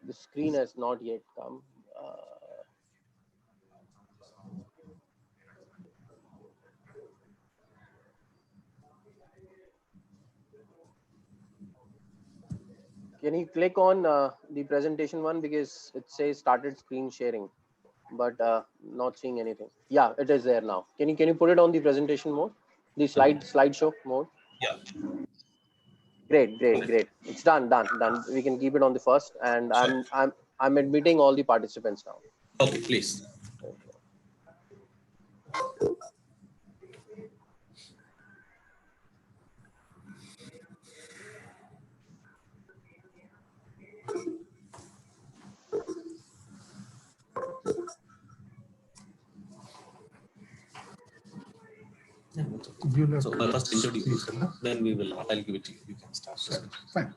The screen has not yet come. Can you click on the presentation one, because it says started screen sharing, but not seeing anything. Yeah, it is there now. Can you put it on the presentation mode, the slideshow mode? Yeah. Great. It's done. We can keep it on the first, and Sure. I'm admitting all the participants now. Okay, please. Okay. So first introduce, then I'll give it to you. You can start. Fine.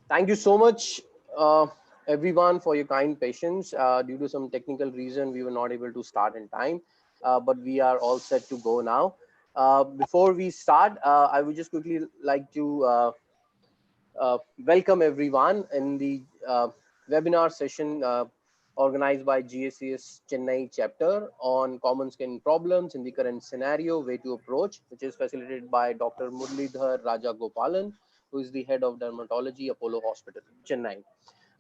Thank you so much, everyone, for your kind patience. Due to some technical reason, we were not able to start in time, but we are all set to go now. Before we start, I would just quickly like to welcome everyone in the webinar session organized by GACS Chennai chapter on common skin problems in the current scenario, way to approach, which is facilitated by Dr. Murlidhar Rajagopalan, who is the head of dermatology, Apollo Hospital, Chennai.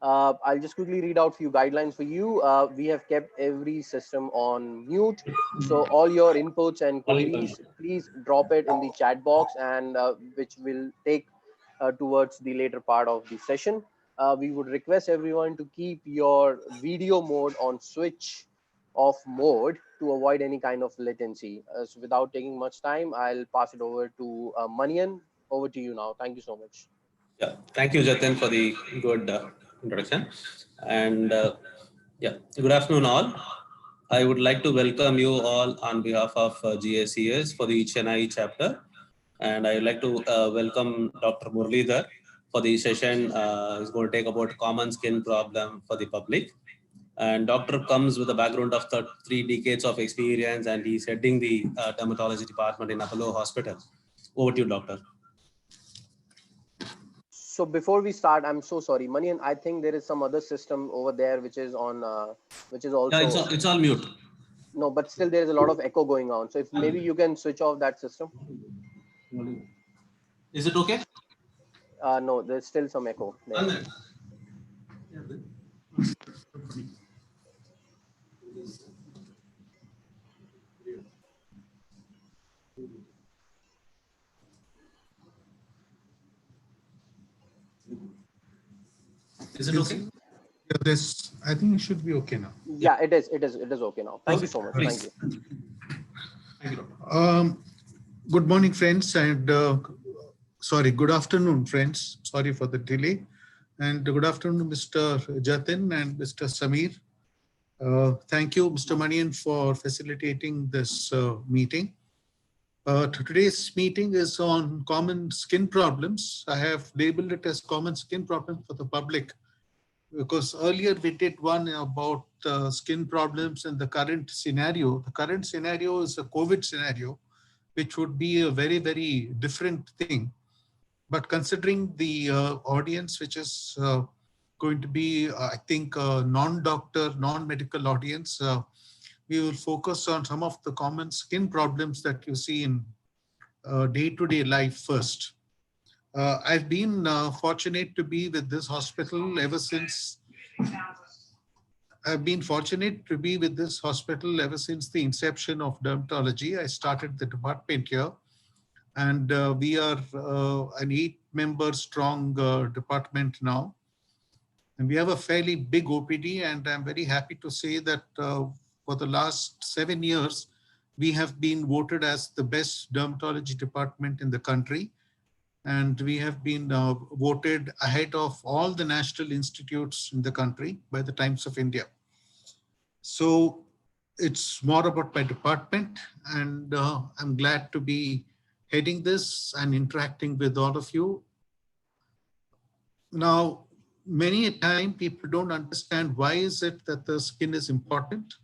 I'll just quickly read out a few guidelines for you. We have kept every system on mute, so all your inputs and queries, please drop it in the chat box, and which will take towards the later part of the session. We would request everyone to keep your video mode on switch off mode to avoid any kind of latency. So without taking much time, I'll pass it over to Manian. Over to you now. Thank you so much. Yeah, thank you, Jatin, for the good introduction. And yeah, good afternoon, all. I would like to welcome you all on behalf of GACS for the Chennai chapter. And I would like to welcome Dr. Murlidhar for the session. He's going to take about common skin problem for the public. And doctor comes with a background of 3 decades of experience, and he's heading the dermatology department in Apollo Hospital. Over to you, doctor. So before we start, I'm so sorry, Manian, I think there is some other system over there which is on, which is also. Yeah, it's all mute. No, but still there is a lot of echo going on. So if maybe you can switch off that system. Is it okay? No, there's still some echo there. Is it okay? Yeah, this, I think it should be okay now. Yeah, it is okay now. Thank you so much. Please. Thank you. Thank you. Good morning, friends, and sorry, good afternoon, friends. Sorry for the delay. And good afternoon, Mr. Jatin and Mr. Samir. Thank you, Mr. Manian, for facilitating this meeting. Today's meeting is on common skin problems. I have labeled it as common skin problem for the public, because earlier we did one about skin problems in the current scenario. The current scenario is a COVID scenario, which would be a very, very different thing. But considering the audience, which is going to be, I think, a non-doctor, non-medical audience, we will focus on some of the common skin problems that you see in day-to-day life first. I've been fortunate to be with this hospital ever since. I've been fortunate to be with this hospital ever since the inception of dermatology. I started the department here, and we are an 8-member strong department now. And we have a fairly big OPD, and I'm very happy to say that for the last 7 years, we have been voted as the best dermatology department in the country. And we have been voted ahead of all the national institutes in the country by the Times of India. So it's more about my department, and I'm glad to be heading this and interacting with all of you. Now, many a time people don't understand why is it that the skin is important.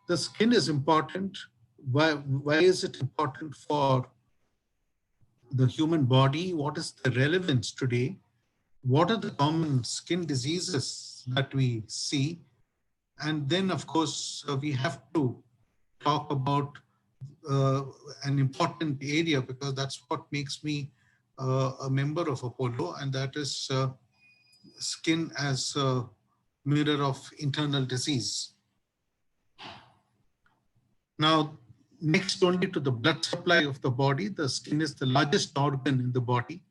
The skin is important. Why is it important for the human body? What is the relevance today? What are the common skin diseases that we see? And then, of course, we have to talk about uh, an important area, because that's what makes me a member of Apollo, and that is skin as a mirror of internal disease. Now, next only to the blood supply of the body, the skin is the largest organ in the body.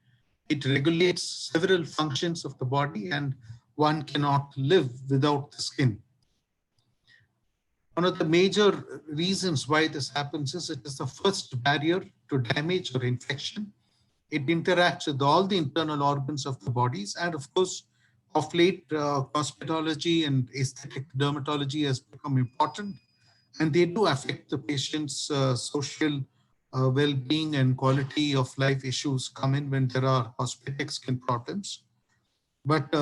It regulates several functions of the body, and one cannot live without the skin. One of the major reasons why this happens is it is the first barrier to damage or infection. It interacts with all the internal organs of the bodies. And of course, of late, cosmetology and aesthetic dermatology has become important, and they do affect the patient's social well-being and quality of life issues come in when there are cosmetic skin problems. But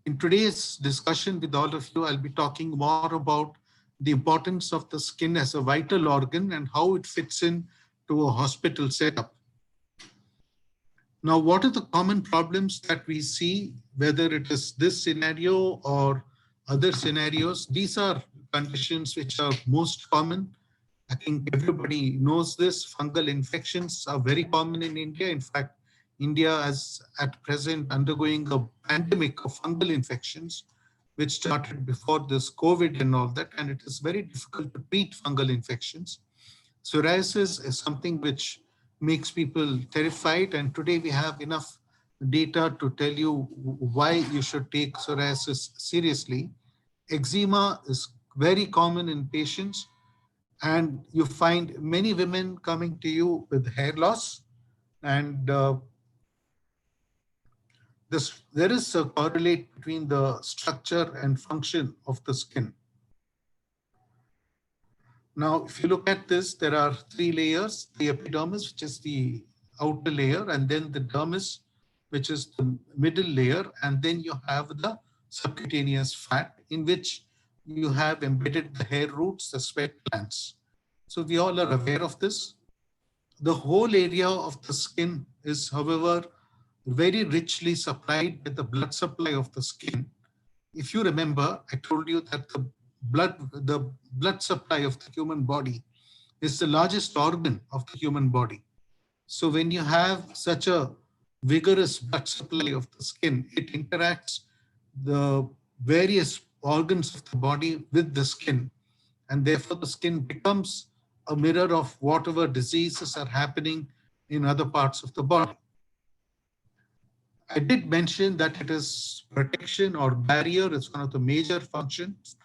in today's discussion with all of you, I'll be talking more about the importance of the skin as a vital organ and how it fits in to a hospital setup. Now, what are the common problems that we see, whether it is this scenario or other scenarios? These are conditions which are most common. I think everybody knows this. Fungal infections are very common in India. In fact, India is at present undergoing a pandemic of fungal infections, which started before this COVID and all that, and it is very difficult to treat fungal infections. Psoriasis is something which makes people terrified, and today we have enough data to tell you why you should take psoriasis seriously. Eczema is very common in patients, and you find many women coming to you with hair loss, and there is a correlate between the structure and function of the skin. Now, if you look at this, there are three layers: the epidermis, which is the outer layer, and then the dermis, which is the middle layer, and then you have the subcutaneous fat, in which you have embedded the hair roots, the sweat glands. So we all are aware of this. The whole area of the skin is, however, very richly supplied with the blood supply of the skin. If you remember, I told you that the blood supply of the human body is the largest organ of the human body. So when you have such a vigorous blood supply of the skin, it interacts the various organs of the body with the skin, and therefore the skin becomes a mirror of whatever diseases are happening in other parts of the body. I did mention that it is protection or barrier. It's one of the major functions,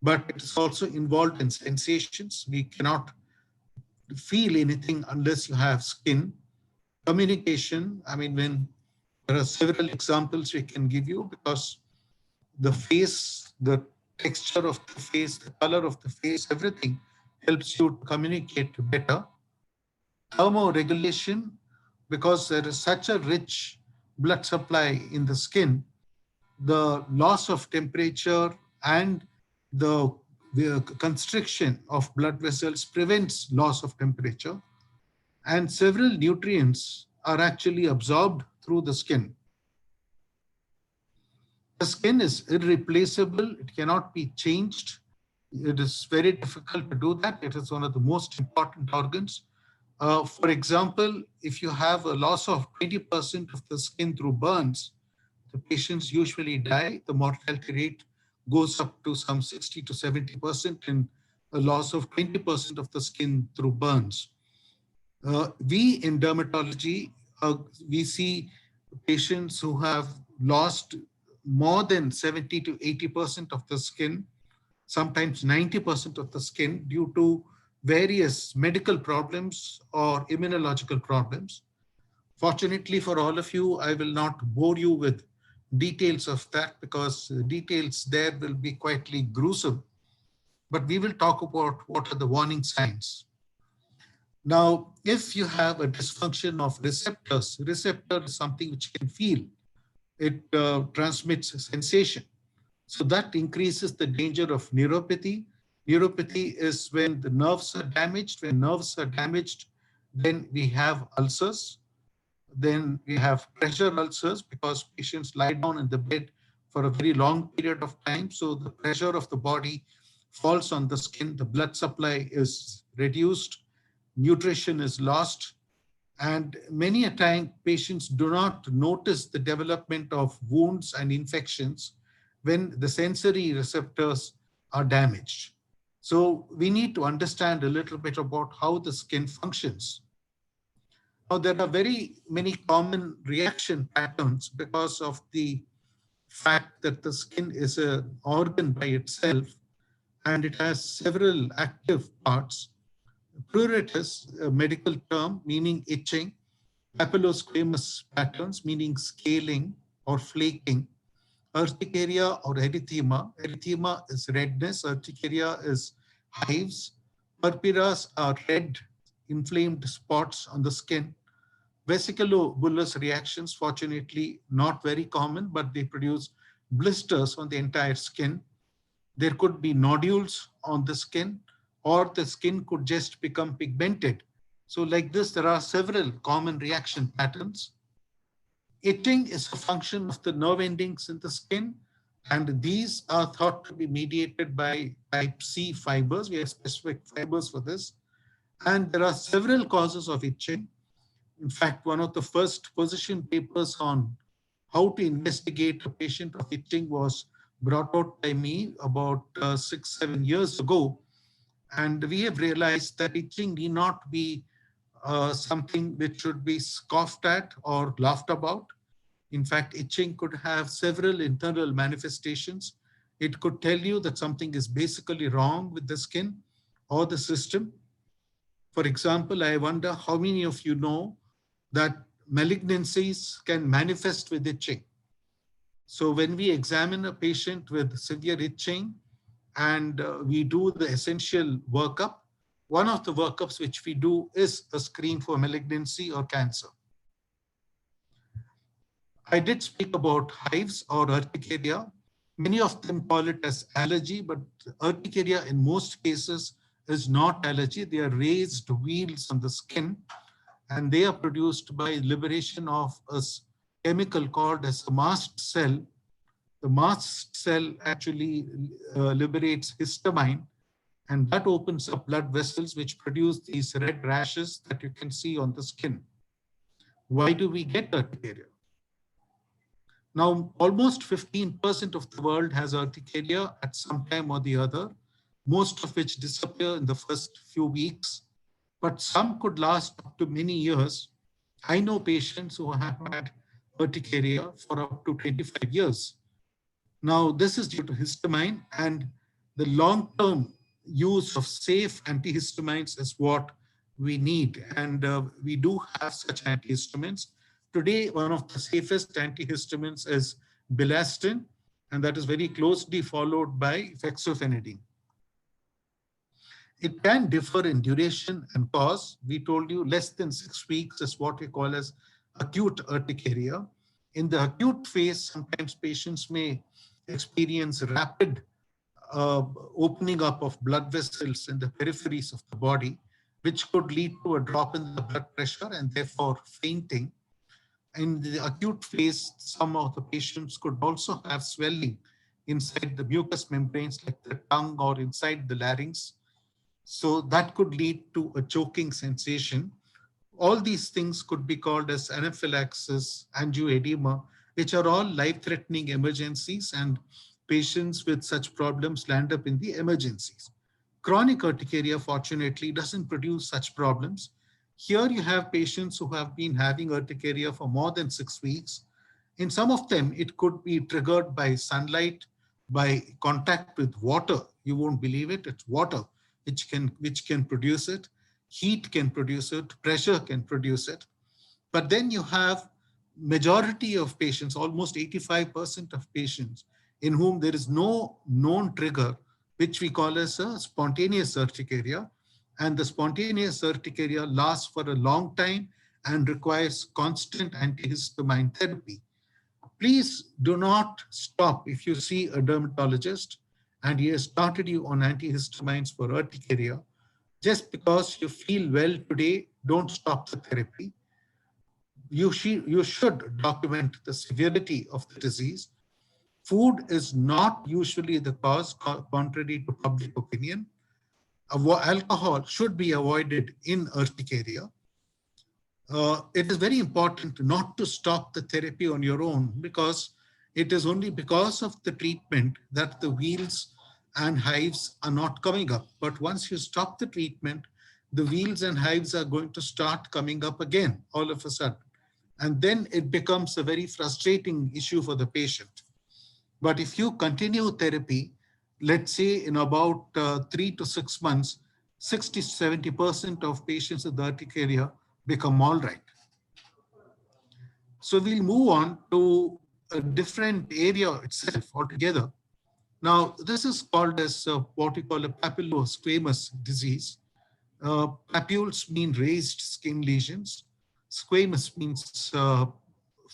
but it is also involved in sensations. We cannot feel anything unless you have skin. Communication, I mean, when there are several examples we can give you, because the face, the texture of the face, the color of the face, everything helps you to communicate better. Thermoregulation, because there is such a rich blood supply in the skin, the loss of temperature and the constriction of blood vessels prevents loss of temperature, and several nutrients are actually absorbed through the skin. The skin is irreplaceable. It cannot be changed. It is very difficult to do that. It is one of the most important organs. For example, if you have a loss of 20% of the skin through burns, the patients usually die. The mortality rate goes up to some 60 to 70% in a loss of 20% of the skin through burns. We in dermatology, we see patients who have lost more than 70 to 80% of the skin, sometimes 90% of the skin, due to various medical problems or immunological problems. Fortunately for all of you, I will not bore you with details of that, because details there will be quietly gruesome. but we will talk about what are the warning signs. Now, if you have a dysfunction of receptors, receptor is something which can feel. It transmits a sensation. So that increases the danger of neuropathy. Neuropathy is when the nerves are damaged. When nerves are damaged, then we have ulcers. Then we have pressure ulcers because patients lie down in the bed for a very long period of time. So the pressure of the body falls on the skin. The blood supply is reduced. Nutrition is lost. And many a time, patients do not notice the development of wounds and infections when the sensory receptors are damaged. So we need to understand a little bit about how the skin functions. Now, there are very many common reaction patterns because of the fact that the skin is an organ by itself and it has several active parts. Pruritus, a medical term meaning itching. Papillosquamous patterns, meaning scaling or flaking. Urticaria or erythema. Erythema is redness. Urticaria is hives. Purpuras are red, inflamed spots on the skin. Vesiculobullous reactions, fortunately not very common, but they produce blisters on the entire skin. There could be nodules on the skin, or the skin could just become pigmented. So like this, there are several common reaction patterns. Itching is a function of the nerve endings in the skin, and these are thought to be mediated by type C fibers. We have specific fibers for this. And there are several causes of itching. In fact, one of the first position papers on how to investigate a patient of itching was brought out by me about 6-7 years ago. And we have realized that itching need not be something which should be scoffed at or laughed about. In fact, itching could have several internal manifestations. It could tell you that something is basically wrong with the skin or the system. For example, I wonder how many of you know that malignancies can manifest with itching. So when we examine a patient with severe itching and we do the essential workup, one of the workups which we do is a screen for malignancy or cancer. I did speak about hives or urticaria. Many of them call it as allergy, but urticaria in most cases is not allergy. They are raised wheals on the skin, and they are produced by liberation of a chemical called as a mast cell. The mast cell actually liberates histamine, and that opens up blood vessels which produce these red rashes that you can see on the skin. Why do we get urticaria? Now, almost 15% of the world has urticaria at some time or the other, most of which disappear in the first few weeks, but some could last up to many years. I know patients who have had urticaria for up to 25 years. Now, this is due to histamine, and the long-term use of safe antihistamines is what we need. And we do have such antihistamines. Today, one of the safest antihistamines is belastin, and that is very closely followed by fexofenadine. It can differ in duration and cause. We told you less than 6 weeks is what we call as acute urticaria. In the acute phase, sometimes patients may experience rapid opening up of blood vessels in the peripheries of the body, which could lead to a drop in the blood pressure and therefore fainting. In the acute phase, some of the patients could also have swelling inside the mucous membranes like the tongue or inside the larynx. So that could lead to a choking sensation. All these things could be called as anaphylaxis, angioedema, which are all life-threatening emergencies, and patients with such problems land up in the emergencies. Chronic urticaria, fortunately, doesn't produce such problems. Here you have patients who have been having urticaria for more than 6 weeks. In some of them, it could be triggered by sunlight, by contact with water. You won't believe it, it's water which can produce it. Heat can produce it, pressure can produce it. But then you have majority of patients, almost 85% of patients, in whom there is no known trigger which we call as a spontaneous urticaria. And the spontaneous urticaria lasts for a long time and requires constant antihistamine therapy. Please do not stop if you see a dermatologist and he has started you on antihistamines for urticaria. Just because you feel well today, don't stop the therapy. You should document the severity of the disease. Food is not usually the cause, contrary to public opinion. Alcohol should be avoided in urticaria. It is very important not to stop the therapy on your own, because it is only because of the treatment that the wheals and hives are not coming up. But once you stop the treatment, the wheals and hives are going to start coming up again all of a sudden. And then it becomes a very frustrating issue for the patient. But if you continue therapy, let's say in about 3 to 6 months, 60 to 70% of patients with urticaria become all right. So we'll move on to a different area itself altogether. Now, this is called as what we call a papillosquamous disease. Papules mean raised skin lesions. Squamous means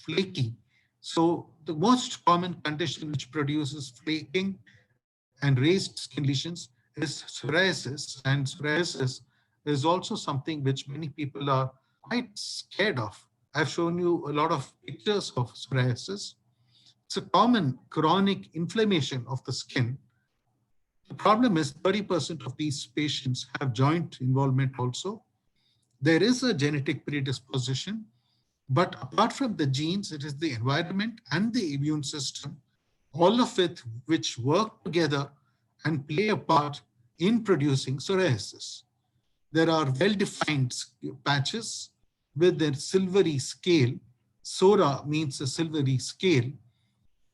flaky. So the most common condition which produces flaking and raised skin lesions is psoriasis. And psoriasis is also something which many people are quite scared of. I've shown you a lot of pictures of psoriasis. It's a common chronic inflammation of the skin. The problem is 30% of these patients have joint involvement also. There is a genetic predisposition, but apart from the genes, it is the environment and the immune system, all of it which work together and play a part in producing psoriasis. There are well-defined patches with their silvery scale. Psora means a silvery scale.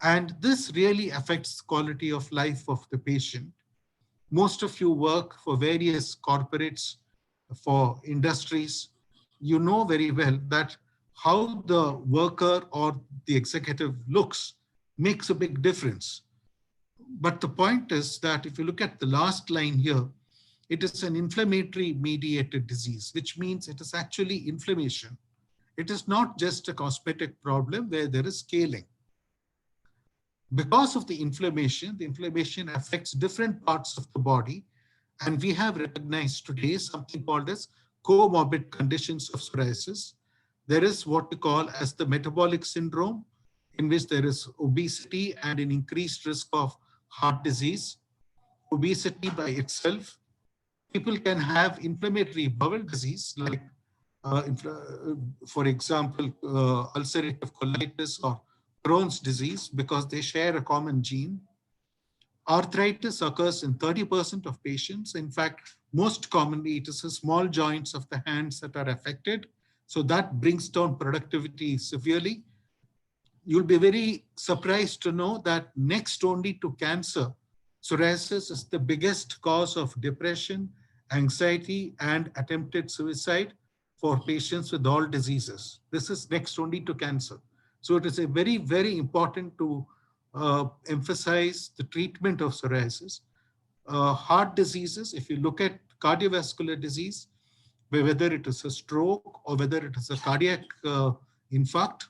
And this really affects the quality of life of the patient. Most of you work for various corporates, for industries. You know very well that how the worker or the executive looks makes a big difference. But the point is that if you look at the last line here, it is an inflammatory mediated disease, which means it is actually inflammation. It is not just a cosmetic problem where there is scaling. Because of the inflammation affects different parts of the body. And we have recognized today something called as comorbid conditions of psoriasis. There is what we call as the metabolic syndrome, in which there is obesity and an increased risk of heart disease. Obesity by itself. People can have inflammatory bowel disease like, for example, ulcerative colitis or Crohn's disease, because they share a common gene. Arthritis occurs in 30% of patients. In fact, most commonly, it is the small joints of the hands that are affected. So that brings down productivity severely. You'll be very surprised to know that next only to cancer, psoriasis is the biggest cause of depression, anxiety, and attempted suicide for patients with all diseases. This is next only to cancer. So it is a very, very important to emphasize the treatment of psoriasis. Heart diseases, if you look at cardiovascular disease, whether it is a stroke or whether it is a cardiac infarct,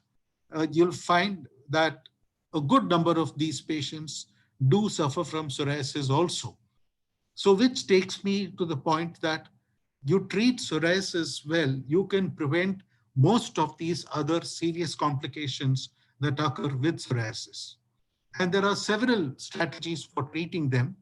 you'll find that a good number of these patients do suffer from psoriasis also. So which takes me to the point that you treat psoriasis well, you can prevent most of these other serious complications that occur with psoriasis. And there are several strategies for treating them.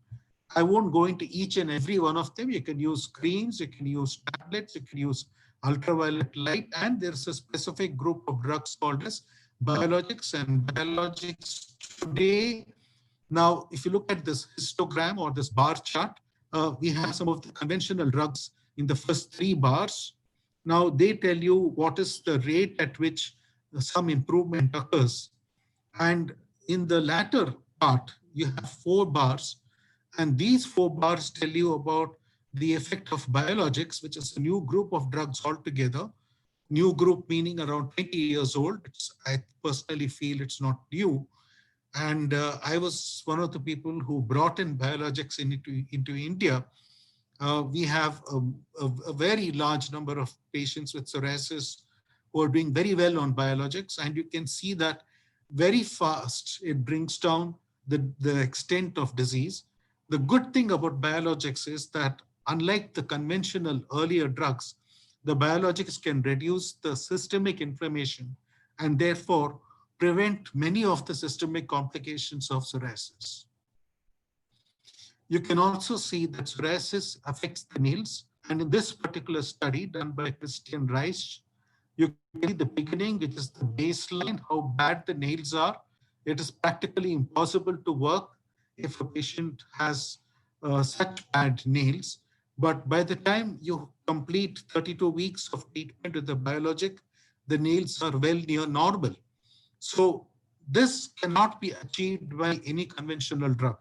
I won't go into each and every one of them. You can use creams, you can use tablets, you can use ultraviolet light, and there's a specific group of drugs called as biologics. And biologics today, now, if you look at this histogram or this bar chart, we have some of the conventional drugs in the first 3 bars. Now, they tell you what is the rate at which some improvement occurs. And in the latter part, you have 4 bars. And these 4 bars tell you about the effect of biologics, which is a new group of drugs altogether. New group meaning around 20 years old. I personally feel it's not new. And I was one of the people who brought in biologics into India. We have a very large number of patients with psoriasis who are doing very well on biologics. And you can see that very fast it brings down the extent of disease. The good thing about biologics is that unlike the conventional earlier drugs, the biologics can reduce the systemic inflammation and therefore prevent many of the systemic complications of psoriasis. You can also see that psoriasis affects the nails. And in this particular study done by Christian Reich, you can see the beginning, which is the baseline, how bad the nails are. It is practically impossible to work if a patient has such bad nails. But by the time you complete 32 weeks of treatment with the biologic, the nails are well near normal. So this cannot be achieved by any conventional drug.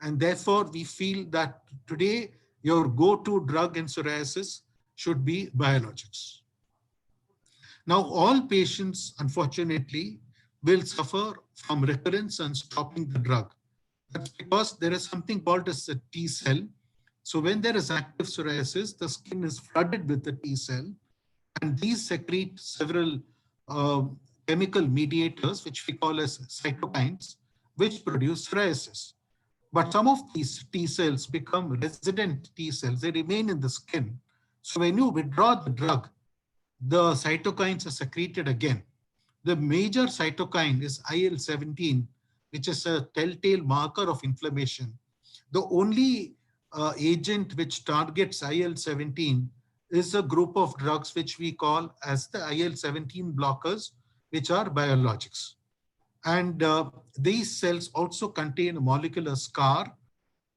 And therefore, we feel that today your go-to drug in psoriasis should be biologics. Now, all patients, unfortunately, will suffer from recurrence and stopping the drug. That's because there is something called as a T cell. So when there is active psoriasis, the skin is flooded with the T cell, and these secrete several uh, chemical mediators, which we call as cytokines, which produce psoriasis. But some of these T cells become resident T cells. They remain in the skin. So when you withdraw the drug, the cytokines are secreted again. The major cytokine is IL-17, which is a telltale marker of inflammation. The only agent which targets IL-17 is a group of drugs which we call as the IL-17 blockers, which are biologics. And these cells also contain a molecular scar,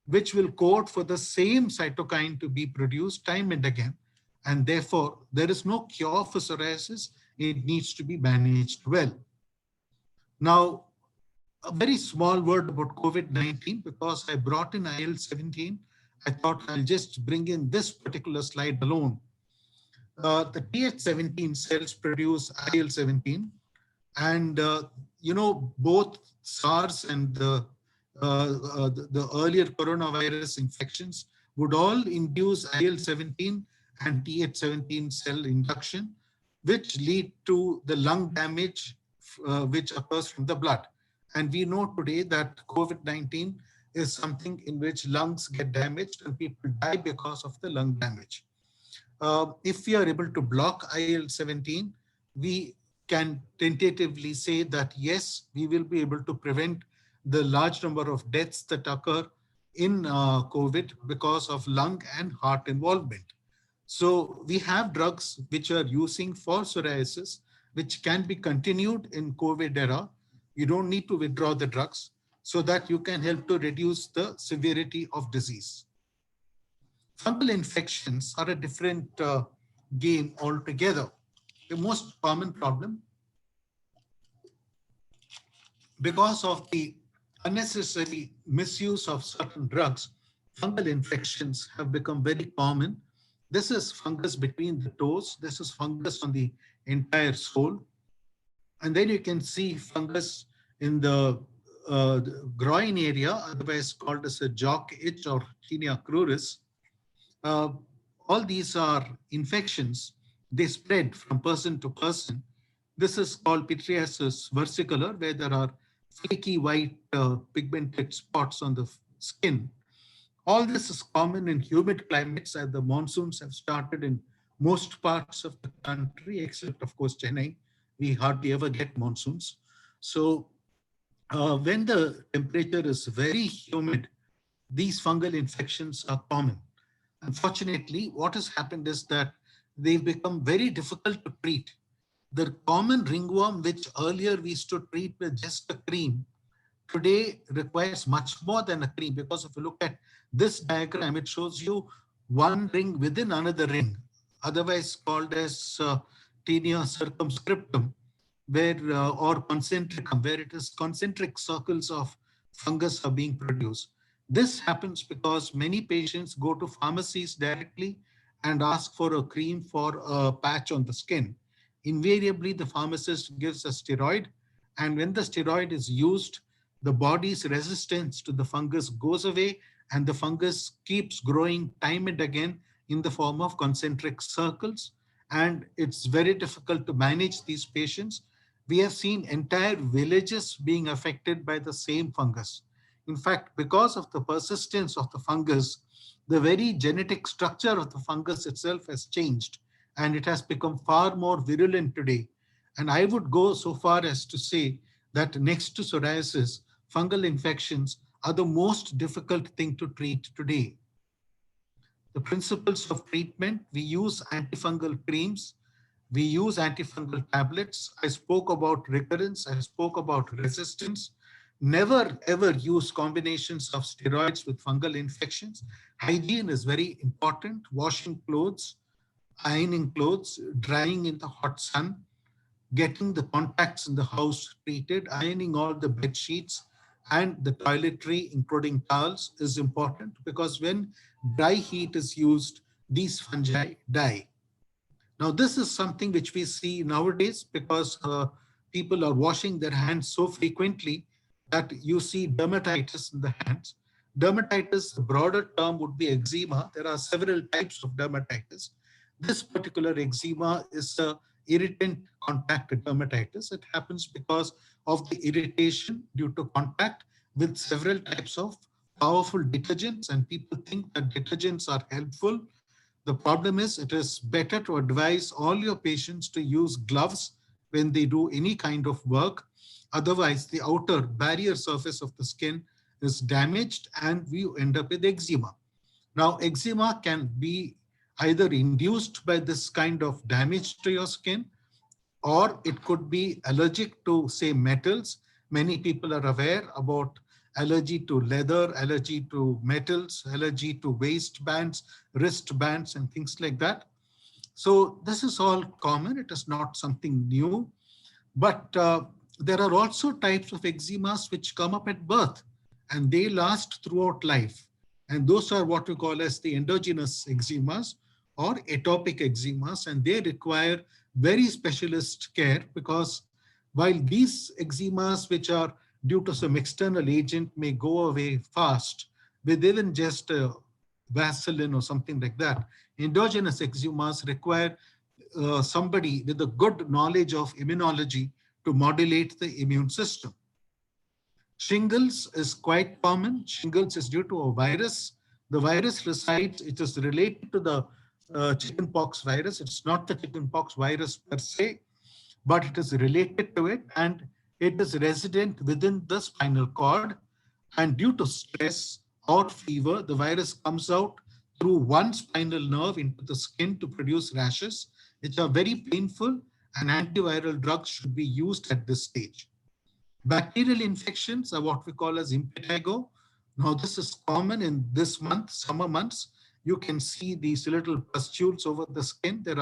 which will code for the same cytokine to be produced time and again. And therefore, there is no cure for psoriasis. It needs to be managed well. Now, a very small word about COVID-19, because I brought in IL-17, I thought I'll just bring in this particular slide alone. The Th17 cells produce IL-17, and both SARS and the earlier coronavirus infections would all induce IL-17 and Th17 cell induction, which lead to the lung damage which occurs from the blood. And we know today that COVID-19 is something in which lungs get damaged and people die because of the lung damage. If we are able to block IL-17, we can tentatively say that yes, we will be able to prevent the large number of deaths that occur in COVID because of lung and heart involvement. So we have drugs which are using for psoriasis, which can be continued in COVID era. You don't need to withdraw the drugs so that you can help to reduce the severity of disease. Fungal infections are a different game altogether. The most common problem, because of the unnecessary misuse of certain drugs, fungal infections have become very common. This is fungus between the toes. This is fungus on the entire sole. And then you can see fungus in the groin area, otherwise called as a jock itch or tinea cruris. All these are infections. They spread from person to person. This is called pityriasis versicolor, where there are flaky white pigmented spots on the skin. All this is common in humid climates, as the monsoons have started in most parts of the country, except, of course, Chennai. We hardly ever get monsoons. So when the temperature is very humid, these fungal infections are common. Unfortunately, what has happened is that they've become very difficult to treat. The common ringworm, which earlier we used to treat with just a cream, today requires much more than a cream, because if you look at this diagram, it shows you one ring within another ring, otherwise called as tinea circumscriptum, where or concentricum, where it is concentric circles of fungus are being produced. This happens because many patients go to pharmacies directly and ask for a cream for a patch on the skin. Invariably, the pharmacist gives a steroid, and when the steroid is used, the body's resistance to the fungus goes away, and the fungus keeps growing time and again in the form of concentric circles. And it's very difficult to manage these patients. We have seen entire villages being affected by the same fungus. In fact, because of the persistence of the fungus, the very genetic structure of the fungus itself has changed, and it has become far more virulent today. And I would go so far as to say that next to psoriasis, fungal infections are the most difficult thing to treat today. The principles of treatment: we use antifungal creams, we use antifungal tablets. I spoke about recurrence, I spoke about resistance. Never ever use combinations of steroids with fungal infections. Hygiene is very important: washing clothes, ironing clothes, drying in the hot sun, getting the contacts in the house treated, ironing all the bed sheets and the toiletry, including towels, is important, because when dry heat is used, these fungi die. Now, this is something which we see nowadays, because people are washing their hands so frequently that you see dermatitis in the hands. Dermatitis, the broader term would be eczema. There are several types of dermatitis. This particular eczema is a irritant contact dermatitis. It happens because of the irritation due to contact with several types of powerful detergents, and people think that detergents are helpful. The problem is, it is better to advise all your patients to use gloves when they do any kind of work. Otherwise, the outer barrier surface of the skin is damaged and we end up with eczema. Now, eczema can be either induced by this kind of damage to your skin, or it could be allergic to, say, metals. Many people are aware about allergy to leather, allergy to metals, allergy to waistbands, wristbands, and things like that. So this is all common. It is not something new. But there are also types of eczemas which come up at birth, and they last throughout life. And those are what we call as the endogenous eczemas or atopic eczemas, and they require very specialist care, because while these eczemas, which are due to some external agent, may go away fast with even just Vaseline or something like that, endogenous eczemas require somebody with a good knowledge of immunology to modulate the immune system. Shingles is quite common. Shingles is due to a virus. The virus resides, it is related to the chickenpox virus. It's not the chickenpox virus per se, but it is related to it, and it is resident within the spinal cord. And due to stress or fever, the virus comes out through one spinal nerve into the skin to produce rashes, which are very painful, and antiviral drugs should be used at this stage. Bacterial infections are what we call as impetigo. Now, this is common in this month, summer months. You can see these little pustules over the skin. There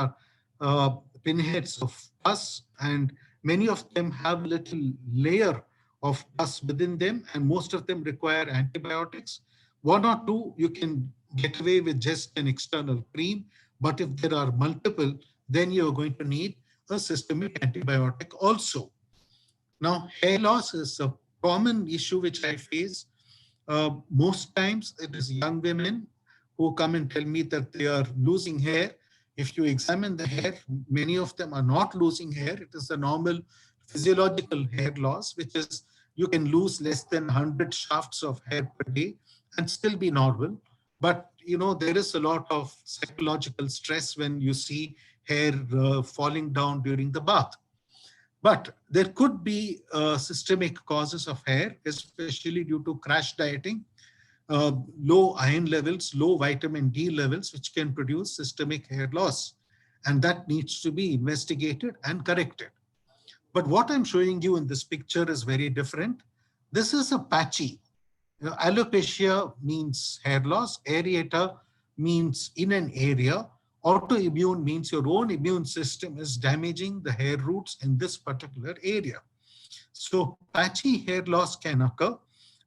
are pinheads of pus, and many of them have a little layer of pus within them, and most of them require antibiotics. One or two, you can get away with just an external cream, but if there are multiple, then you're going to need a systemic antibiotic also. Now, hair loss is a common issue which I face. Most times it is young women who come and tell me that they are losing hair. If you examine the hair, many of them are not losing hair. It is a normal physiological hair loss, which is you can lose less than 100 shafts of hair per day and still be normal. But there is a lot of psychological stress when you see hair falling down during the bath. But there could be systemic causes of hair, especially due to crash dieting, low iron levels, low vitamin D levels, which can produce systemic hair loss. And that needs to be investigated and corrected. But what I'm showing you in this picture is very different. This is a patchy. Alopecia means hair loss. Areata means in an area. Autoimmune means your own immune system is damaging the hair roots in this particular area. So patchy hair loss can occur,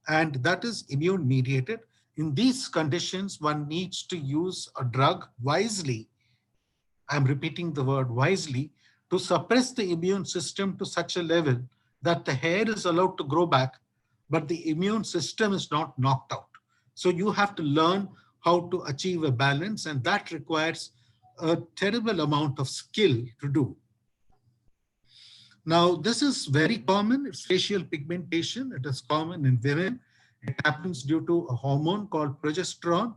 and that is immune mediated. In these conditions, one needs to use a drug wisely. I'm repeating the word wisely, to suppress the immune system to such a level that the hair is allowed to grow back, but the immune system is not knocked out. So you have to learn how to achieve a balance, and that requires a terrible amount of skill to do. Now, this is very common. It's facial pigmentation. It is common in women. It happens due to a hormone called progesterone,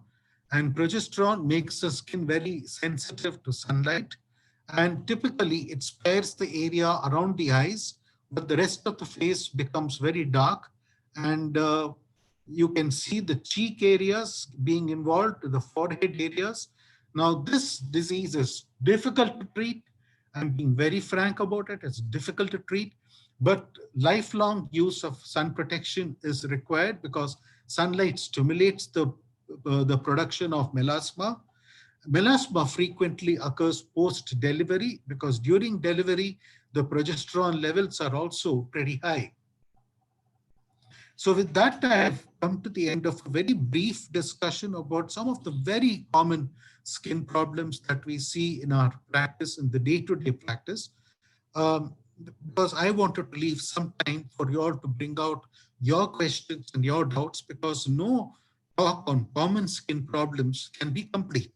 and progesterone makes the skin very sensitive to sunlight. And typically, it spares the area around the eyes, but the rest of the face becomes very dark. And you can see the cheek areas being involved, the forehead areas. Now, this disease is difficult to treat. I'm being very frank about it. It's difficult to treat, but lifelong use of sun protection is required because sunlight stimulates the production of melasma. Melasma frequently occurs post-delivery because during delivery, the progesterone levels are also pretty high. So with that, I have come to the end of a very brief discussion about some of the very common skin problems that we see in our practice, in the day-to-day practice, because I wanted to leave some time for you all to bring out your questions and your doubts, because no talk on common skin problems can be complete.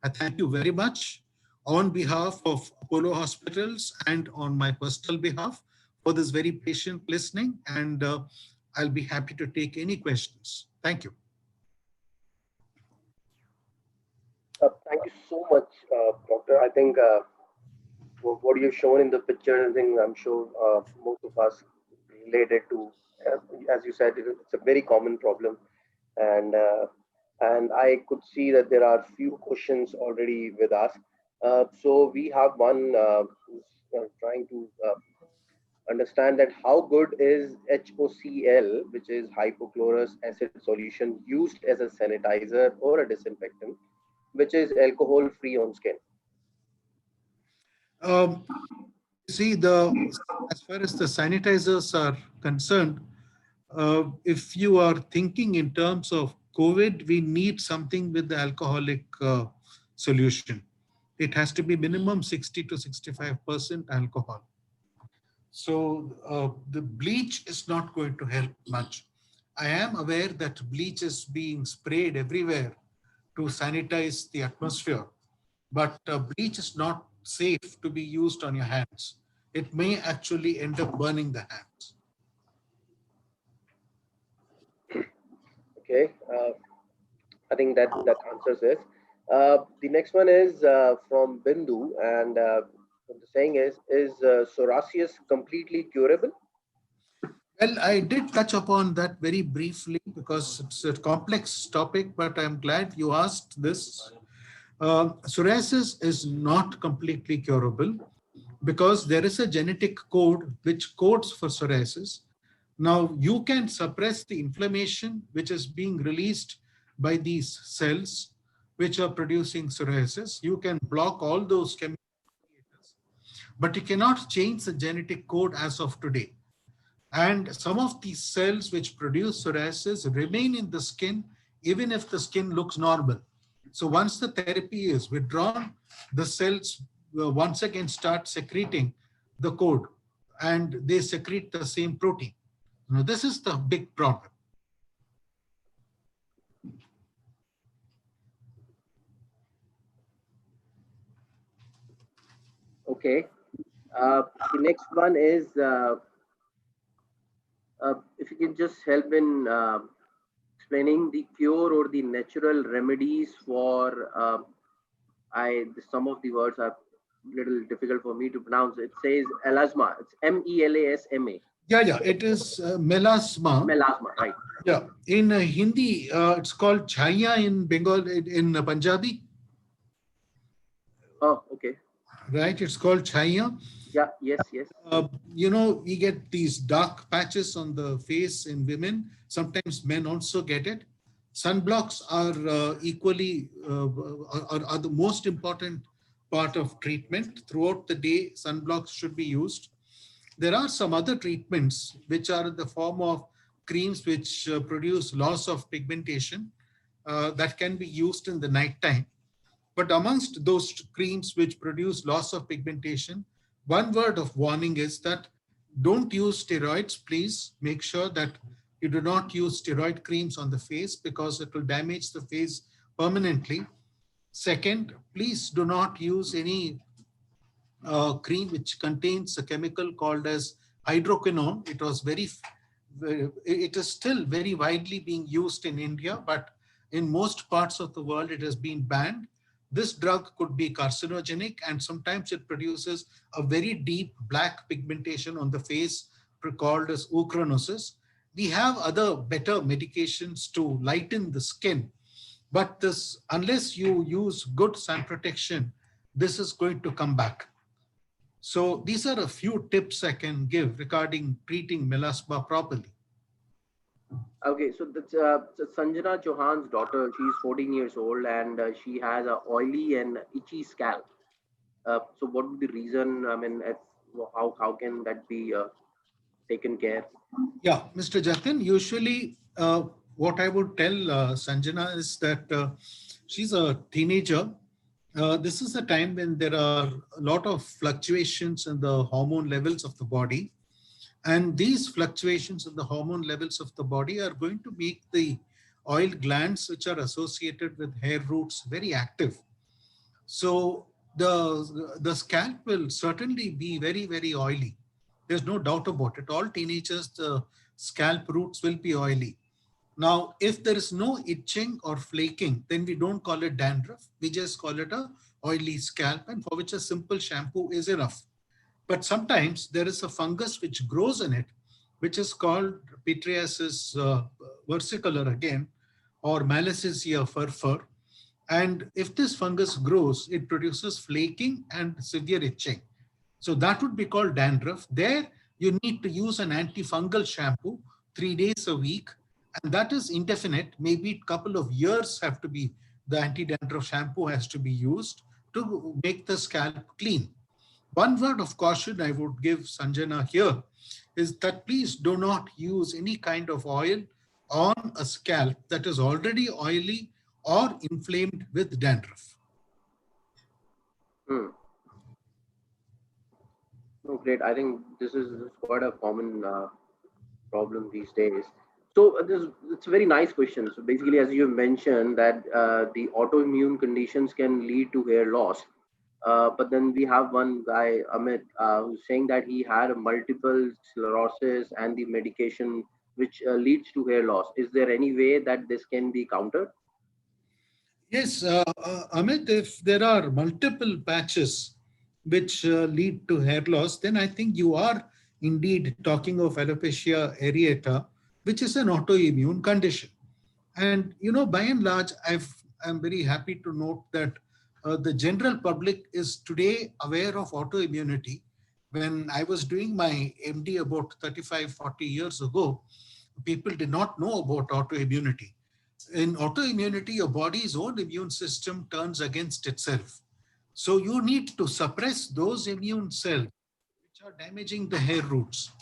I thank you very much on behalf of Apollo Hospitals and on my personal behalf for this very patient listening, and I'll be happy to take any questions. Thank you. Thank you so much, Doctor. I think what you've shown in the picture, I think I'm sure most of us related to, as you said, it's a very common problem, and I could see that there are few questions already with us. So we have one who's trying to understand that how good is HOCl, which is hypochlorous acid solution, used as a sanitizer or a disinfectant, which is alcohol free on skin. Um, See, as far as the sanitizers are concerned, if you are thinking in terms of COVID, we need something with the alcoholic solution. It has to be minimum 60 to 65% alcohol. So the bleach is not going to help much. I am aware that bleach is being sprayed everywhere to sanitize the atmosphere, but bleach is not safe to be used on your hands. It may actually end up burning the hands. Okay, I think that answers it. The next one is from Bindu, and the saying is psoriasis completely curable? Well, I did touch upon that very briefly because it's a complex topic, but I'm glad you asked this. Psoriasis is not completely curable because there is a genetic code which codes for psoriasis. Now, you can suppress the inflammation which is being released by these cells which are producing psoriasis. You can block all those chemical mediators, but you cannot change the genetic code as of today. And some of these cells which produce psoriasis remain in the skin even if the skin looks normal. So once the therapy is withdrawn, the cells once again start secreting the code, and they secrete the same protein. Now, this is the big problem. Okay. The next one is if you can just help in explaining the cure or the natural remedies for some of the words are little difficult for me to pronounce. It says elasma. It's MELASMA. Yeah, it is melasma. Melasma, right? Yeah, in Hindi, it's called chaya in Bengal, in Punjabi. Oh, okay. Right, it's called chaya. Yeah, yes. We get these dark patches on the face in women. Sometimes men also get it. Sunblocks are equally are the most important part of treatment. Throughout the day, sunblocks should be used. There are some other treatments which are in the form of creams which produce loss of pigmentation that can be used in the night time. But amongst those creams which produce loss of pigmentation, one word of warning is that don't use steroids. Please make sure that You do not use steroid creams on the face because it will damage the face permanently. Second, please do not use any cream which contains a chemical called as hydroquinone. It is still very widely being used in India, but in most parts of the world it has been banned. This drug could be carcinogenic, and sometimes it produces a very deep black pigmentation on the face called as ochronosis. We have other better medications to lighten the skin, but this, unless you use good sun protection, this is going to come back. So these are a few tips I can give regarding treating melasma properly. Okay, so that's so Sanjana Chauhan's daughter. She's 14 years old and she has a oily and itchy scalp. So what would be the reason? I mean, how can that be taken care? Yeah, Mr. Jatin, usually what I would tell Sanjana is that she's a teenager. This is a time when there are a lot of fluctuations in the hormone levels of the body. And these fluctuations in the hormone levels of the body are going to make the oil glands, which are associated with hair roots, very active. So the scalp will certainly be very, very oily. There's no doubt about it. All teenagers, the scalp roots will be oily. Now, if there is no itching or flaking, then we don't call it dandruff. We just call it a oily scalp, and for which a simple shampoo is enough. But sometimes there is a fungus which grows in it, which is called Pityriasis versicolor again, or Malassezia furfur. And if this fungus grows, it produces flaking and severe itching. So that would be called dandruff. There, you need to use an antifungal shampoo 3 days a week, and that is indefinite. Maybe a couple of years have to be, the anti-dandruff shampoo has to be used to make the scalp clean. One word of caution I would give Sanjana here is that please do not use any kind of oil on a scalp that is already oily or inflamed with dandruff. Hmm. Oh, great. I think this is quite a common problem these days. So it's a very nice question. So basically, as you mentioned, that the autoimmune conditions can lead to hair loss. But then we have one guy, Amit, who's saying that he had a multiple sclerosis and the medication which leads to hair loss. Is there any way that this can be countered? Yes, Amit, if there are multiple patches which lead to hair loss, then I think you are indeed talking of alopecia areata, which is an autoimmune condition. And, you know, by and large, I'm very happy to note that the general public is today aware of autoimmunity. When I was doing my MD about 35, 40 years ago, people did not know about autoimmunity. In autoimmunity, your body's own immune system turns against itself. So you need to suppress those immune cells which are damaging the hair roots.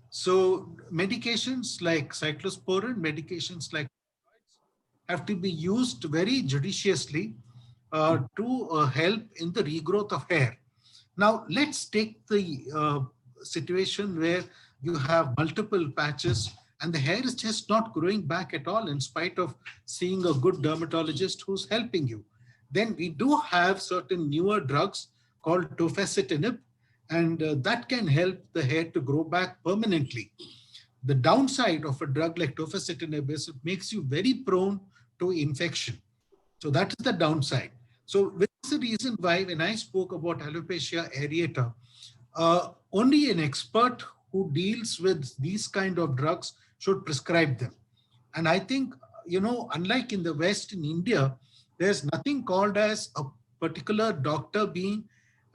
So medications like cyclosporin, medications like have to be used very judiciously to help in the regrowth of hair. Now, let's take the situation where you have multiple patches and the hair is just not growing back at all in spite of seeing a good dermatologist who's helping you. Then we do have certain newer drugs called tofacitinib, and that can help the hair to grow back permanently. The downside of a drug like tofacitinib is it makes you very prone to infection. So that is the downside. So this is the reason why when I spoke about alopecia areata, only an expert who deals with these kind of drugs should prescribe them. And I think, you know, unlike in the West, in India, there's nothing called as a particular doctor being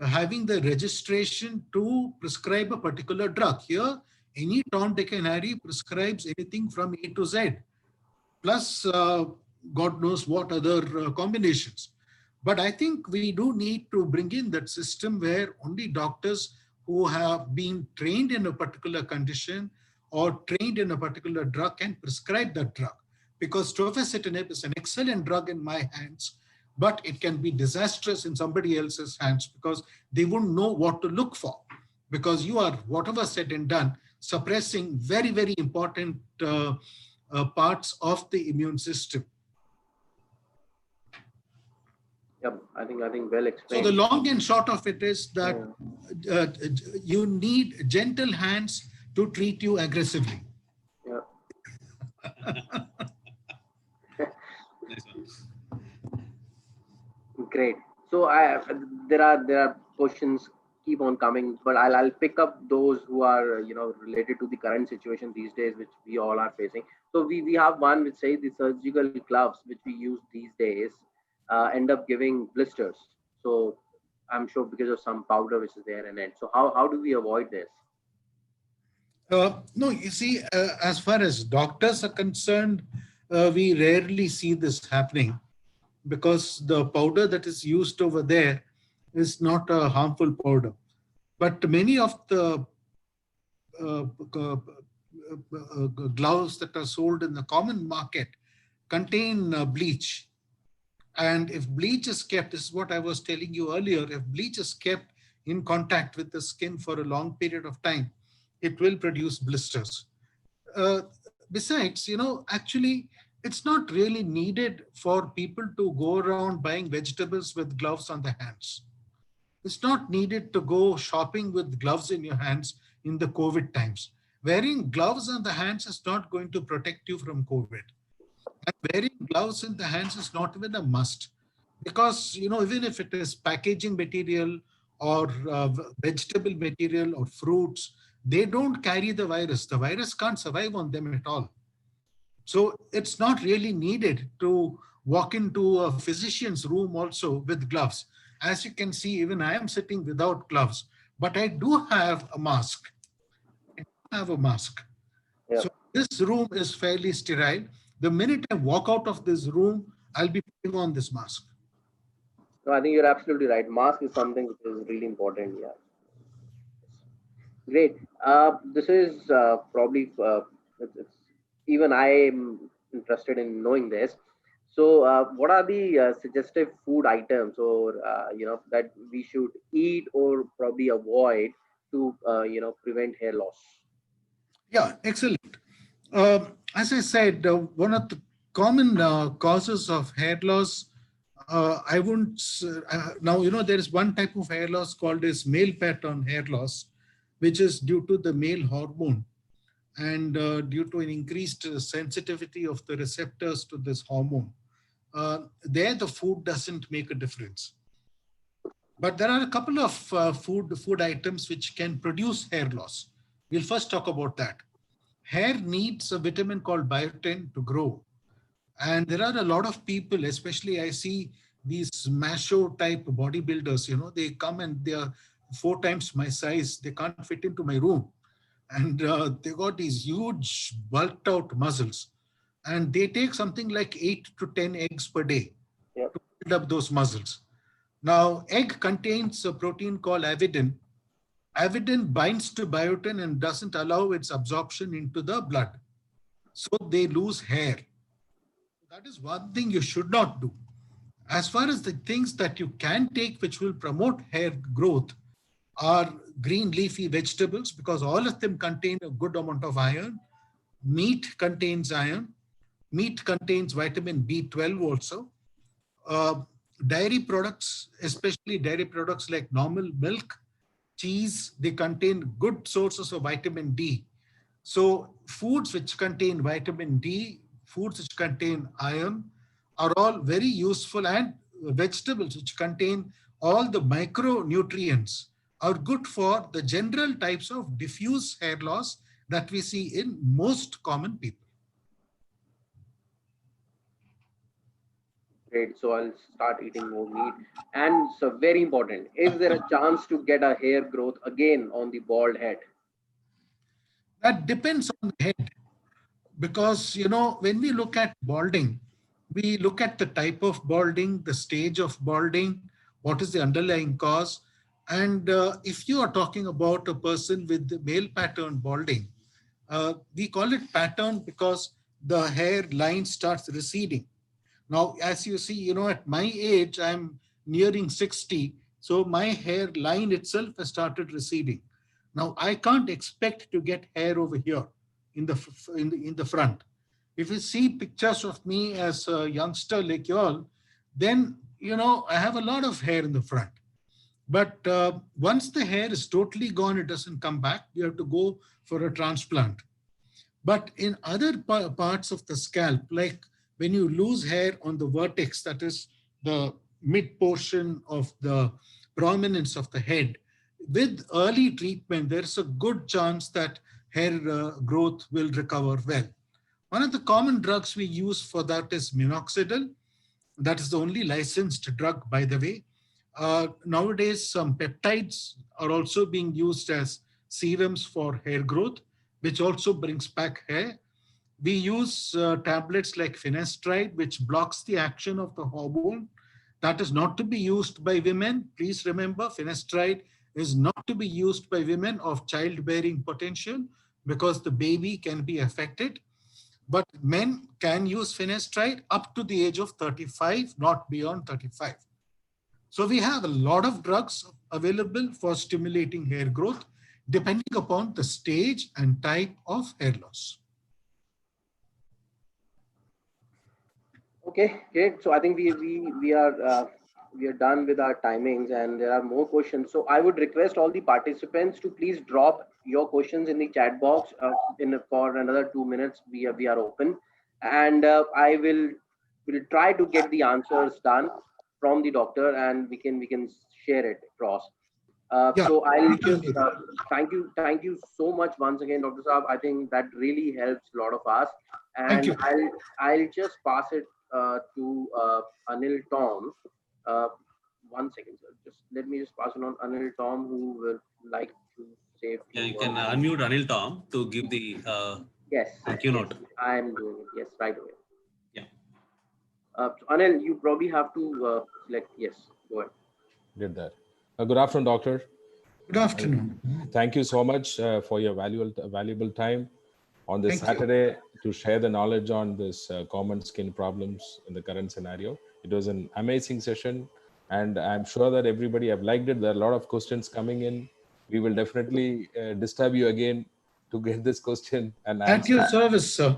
having the registration to prescribe a particular drug. Here, any Tom, Dick and Harry prescribes anything from A to Z, plus God knows what other combinations. But I think we do need to bring in that system where only doctors who have been trained in a particular condition or trained in a particular drug can prescribe that drug. Because tofacitinib is an excellent drug in my hands, but it can be disastrous in somebody else's hands because they wouldn't know what to look for. Because you are, whatever said and done, suppressing very, very important parts of the immune system. Yep, I think well So explained. the long and short of it is that you need gentle hands to treat you aggressively. Yeah. Nice one. Great. So there are questions keep on coming, but I'll pick up those who are related to the current situation these days, which we all are facing. So we have one which says the surgical gloves which we use these days end up giving blisters. So I'm sure because of some powder which is there in it. So how do we avoid this? No, you see, as far as doctors are concerned, we rarely see this happening because the powder that is used over there is not a harmful powder. But many of the uh, uh, gloves that are sold in the common market contain bleach. And if bleach is kept, this is what I was telling you earlier, if bleach is kept in contact with the skin for a long period of time, it will produce blisters. Besides, actually, it's not really needed for people to go around buying vegetables with gloves on their hands. It's not needed to go shopping with gloves in your hands in the COVID times. Wearing gloves on the hands is not going to protect you from COVID. And wearing gloves in the hands is not even a must because, even if it is packaging material or vegetable material or fruits, they don't carry the virus. The virus can't survive on them at all. So it's not really needed to walk into a physician's room also with gloves. As you can see, even I am sitting without gloves, but I do have a mask. I do have a mask. Yeah. So this room is fairly sterile. The minute I walk out of this room, I'll be putting on this mask. No, I think you're absolutely right. Mask is something which is really important. Yeah. Great. This is probably it's even I am interested in knowing this. So, what are the suggestive food items, or that we should eat or probably avoid to prevent hair loss? Yeah, excellent. As I said, one of the common causes of hair loss, I wouldn't, now, there is one type of hair loss called as male pattern hair loss, which is due to the male hormone and due to an increased sensitivity of the receptors to this hormone. There, the food doesn't make a difference. But there are a couple of food items which can produce hair loss. We'll first talk about that. Hair needs a vitamin called biotin to grow. And there are a lot of people, especially I see these macho type bodybuilders, they come and they are 4 times my size. They can't fit into my room. And they got these huge bulked out muscles. And they take something like 8 to 10 eggs per day Yeah. to build up those muscles. Now, egg contains a protein called avidin. Avidin binds to biotin and doesn't allow its absorption into the blood. So they lose hair. That is one thing you should not do. As far as the things that you can take which will promote hair growth are green leafy vegetables because all of them contain a good amount of iron. Meat contains iron. Meat contains vitamin B12 also. Uh, Dairy products, especially dairy products like normal milk, cheese, they contain good sources of vitamin D. So foods which contain vitamin D, foods which contain iron are all very useful, and vegetables which contain all the micronutrients are good for the general types of diffuse hair loss that we see in most common people. Great. So I'll start eating more meat. And so very important, is there a chance to get a hair growth again on the bald head? That depends on the head. Because, when we look at balding, we look at the type of balding, the stage of balding, what is the underlying cause. And if you are talking about a person with the male pattern balding, we call it pattern because the hair line starts receding. Now, as you see, at my age, I'm nearing 60. So my hair line itself has started receding. Now, I can't expect to get hair over here in the front. If you see pictures of me as a youngster like you all, then, I have a lot of hair in the front. But once the hair is totally gone, it doesn't come back. You have to go for a transplant. But in other parts of the scalp, like when you lose hair on the vertex, that is the mid portion of the prominence of the head, with early treatment, there's a good chance that hair growth will recover well. One of the common drugs we use for that is minoxidil. That is the only licensed drug, by the way. Nowadays, some peptides are also being used as serums for hair growth, which also brings back hair. We use tablets like finasteride, which blocks the action of the hormone. That is not to be used by women. Please remember, finasteride is not to be used by women of childbearing potential because the baby can be affected. But men can use finasteride up to the age of 35, not beyond 35. So we have a lot of drugs available for stimulating hair growth, depending upon the stage and type of hair loss. Okay, great. So I think we are done with our timings, and there are more questions. So I would request all the participants to please drop your questions in the chat box. For another 2 minutes, we are open, and I will try to get the answers done from the doctor, and we can share it across. So I'll just thank you so much once again, Dr. Saab. I think that really helps a lot of us, Thank and you. I'll just pass it to Anil Tom. Uh, 1 second, sir. Just let me just pass it on Anil Tom, who will like to say a few Yeah, you words. can unmute Anil Tom to give the Yes, thank you yes, note. I am doing it. Yes, right away. Yeah. So Anil, you probably have to select. Yes, go ahead. Did that. Good afternoon, doctor. Good afternoon. Thank you so much for your valuable time on this Thank you. Saturday to share the knowledge on this common skin problems in the current scenario. It was an amazing session, and I'm sure that everybody have liked it. There are a lot of questions coming in. We will definitely disturb you again to get this question and At answer. your service, sir.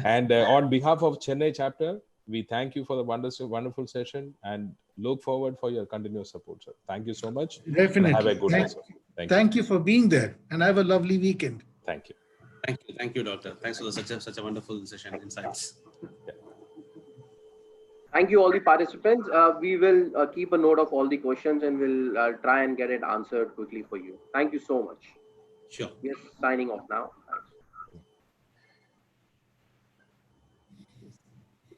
And on behalf of Chennai chapter, we thank you for the wonderful session and look forward for your continuous support, sir. Thank you so much. Definitely. And have a good day, sir. Thank you for being there, and have a lovely weekend. Thank you. Thank you, doctor. Thanks for such a wonderful session, insights. Yeah. Thank you, all the participants. We will keep a note of all the questions, and we'll try and get it answered quickly for you. Thank you so much. Sure. Yes, signing off now.